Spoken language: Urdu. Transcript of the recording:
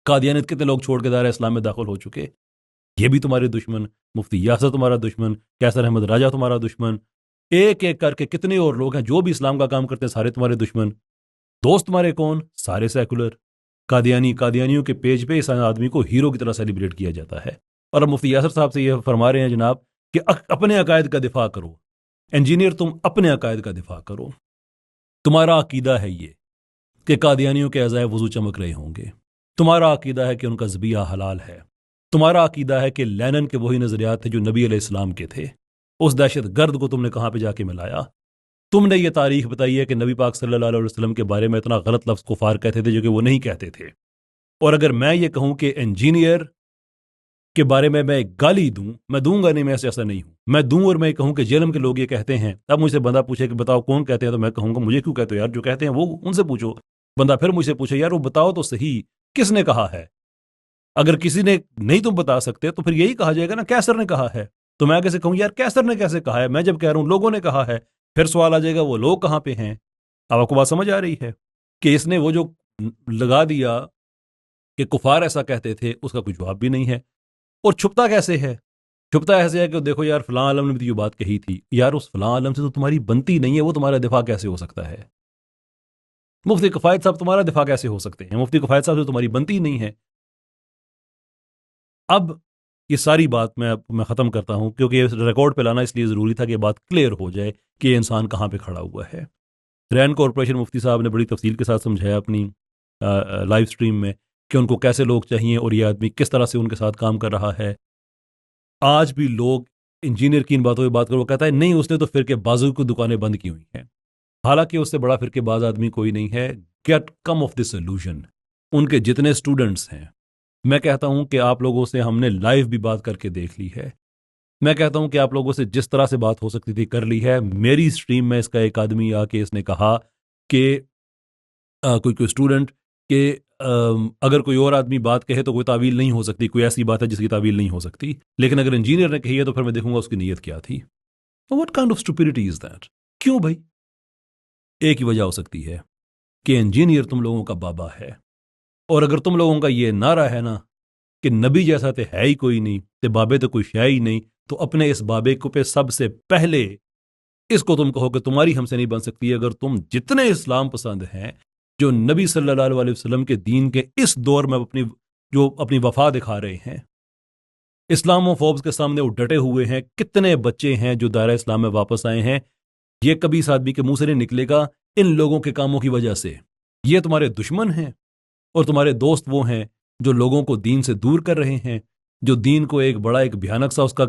قادیانیت کتنے لوگ چھوڑ کے دائرہ اسلام میں داخل ہو چکے، یہ بھی تمہارے دشمن، مفتی یاسر تمہارا دشمن، کیسر احمد راجہ تمہارا دشمن، ایک ایک کر کے کتنے اور لوگ ہیں جو بھی اسلام کا کام کرتے ہیں، سارے تمہارے دشمن۔ دوست تمہارے کون؟ سارے سیکولر قادیانیوں کے پیج پہ اس آدمی کو ہیرو کی طرح سیلیبریٹ کیا جاتا ہے۔ اور اب مفتی یاسر صاحب سے یہ فرما رہے ہیں جناب کہ اپنے عقائد کا دفاع کرو، انجینئر تم اپنے عقائد کا دفاع کرو، تمہارا عقیدہ ہے یہ کہ قادیانیوں کے اعضائے وضو چمک رہے ہوں گے، تمہارا عقیدہ ہے کہ ان کا ذبیحہ حلال ہے، تمہارا عقیدہ ہے کہ لینن کے وہی نظریات تھے جو نبی علیہ السلام کے تھے، اس دہشت گرد کو تم نے کہاں پہ جا کے ملایا؟ تم نے یہ تاریخ بتائی ہے کہ نبی پاک صلی اللہ علیہ وسلم کے بارے میں اتنا غلط لفظ کفار کہتے تھے جو کہ وہ نہیں کہتے تھے۔ اور اگر میں یہ کہوں کہ انجینئر کے بارے میں ایک گالی دوں، میں دوں گا نہیں، میں ایسا نہیں ہوں، میں دوں اور میں کہوں کہ جیلم کے لوگ یہ کہتے ہیں، اب مجھ سے بندہ پوچھے کہ بتاؤ کون کہتے ہیں، تو میں کہوں گا مجھے کیوں کہتے ہو یار، جو کہتے ہیں وہ ان سے پوچھو۔ بندہ پھر مجھ سے پوچھے یار وہ بتاؤ تو صحیح کس نے کہا ہے؟ اگر کسی نے نہیں تم بتا سکتے تو پھر یہی کہا جائے گا نا کیسر نے کہا ہے، تو میں کیسے کہوں یار کیسر نے کیسے کہا ہے؟ میں جب کہہ رہا ہوں لوگوں نے کہا ہے، پھر سوال آ جائے گا وہ لوگ کہاں پہ ہیں؟ اب آپ کو بات سمجھ آ رہی ہے کہ اس نے وہ جو لگا دیا کہ کفار ایسا کہتے تھے، اس کا کوئی جواب بھی نہیں ہے۔ اور چھپتا کیسے ہے؟ چھپتا ایسے ہے کہ دیکھو یار فلاں عالم نے بھی یہ بات کہی تھی، یار اس فلاں عالم سے تو تمہاری بنتی نہیں ہے، وہ تمہارا دفاع کیسے ہو سکتا ہے؟ مفتی کفایت صاحب تمہارا دفاع کیسے ہو سکتے ہیں؟ مفتی کفایت صاحب سے تمہاری بنتی نہیں ہے۔ اب یہ ساری بات میں ختم کرتا ہوں کیونکہ یہ ریکارڈ پہ لانا اس لیے ضروری تھا کہ یہ بات کلیئر ہو جائے کہ یہ انسان کہاں پہ کھڑا ہوا ہے۔ رین کارپوریشن مفتی صاحب نے بڑی تفصیل کے ساتھ سمجھایا اپنی لائیو سٹریم میں کہ ان کو کیسے لوگ چاہیے اور یہ آدمی کس طرح سے ان کے ساتھ کام کر رہا ہے۔ آج بھی لوگ انجینئر کی ان باتوں پہ بات کرو، وہ کہتا ہے نہیں اس نے تو فرقے بازو کی دکانیں بند کی ہوئی ہیں، حالانکہ اس سے بڑا فرقے باز آدمی کوئی نہیں ہے۔ Get come of this solution, ان کے جتنے اسٹوڈنٹس ہیں، میں کہتا ہوں کہ آپ لوگوں سے ہم نے لائیو بھی بات کر کے دیکھ لی ہے، میں کہتا ہوں کہ آپ لوگوں سے جس طرح سے بات ہو سکتی تھی کر لی ہے۔ میری سٹریم میں اس کا ایک آدمی آ کے اس نے کہا کہ کوئی اسٹوڈنٹ کہ اگر کوئی اور آدمی بات کہے تو کوئی تعویل نہیں ہو سکتی، کوئی ایسی بات ہے جس کی تعویل نہیں ہو سکتی، لیکن اگر انجینئر نے کہی ہے تو پھر میں دیکھوں گا اس کی نیت کیا تھی۔ What kind of stupidity is that؟ کیوں بھائی؟ ایک ہی وجہ ہو سکتی ہے کہ انجینئر تم لوگوں کا بابا ہے، اور اگر تم لوگوں کا یہ نعرہ ہے نا کہ نبی جیسا تے ہے ہی کوئی نہیں، تے بابے تو کوئی شے ہی نہیں، تو اپنے اس بابے کو پہ سب سے پہلے اس کو تم کہو کہ تمہاری ہم سے نہیں بن سکتی۔ اگر تم جتنے اسلام پسند ہیں جو نبی صلی اللہ علیہ وسلم کے دین کے اس دور میں اپنی وفا دکھا رہے ہیں، اسلامو فوبز کے سامنے وہ ڈٹے ہوئے ہیں، کتنے بچے ہیں جو دائرہ اسلام میں واپس آئے ہیں، یہ کبھی اس آدمی کے منہ سے نہیں نکلے گا ان لوگوں کے کاموں کی وجہ سے۔ یہ تمہارے دشمن ہیں اور تمہارے دوست وہ ہیں جو لوگوں کو دین سے دور کر رہے ہیں، جو دین کو ایک بڑا ایک بھیانک سا اس کا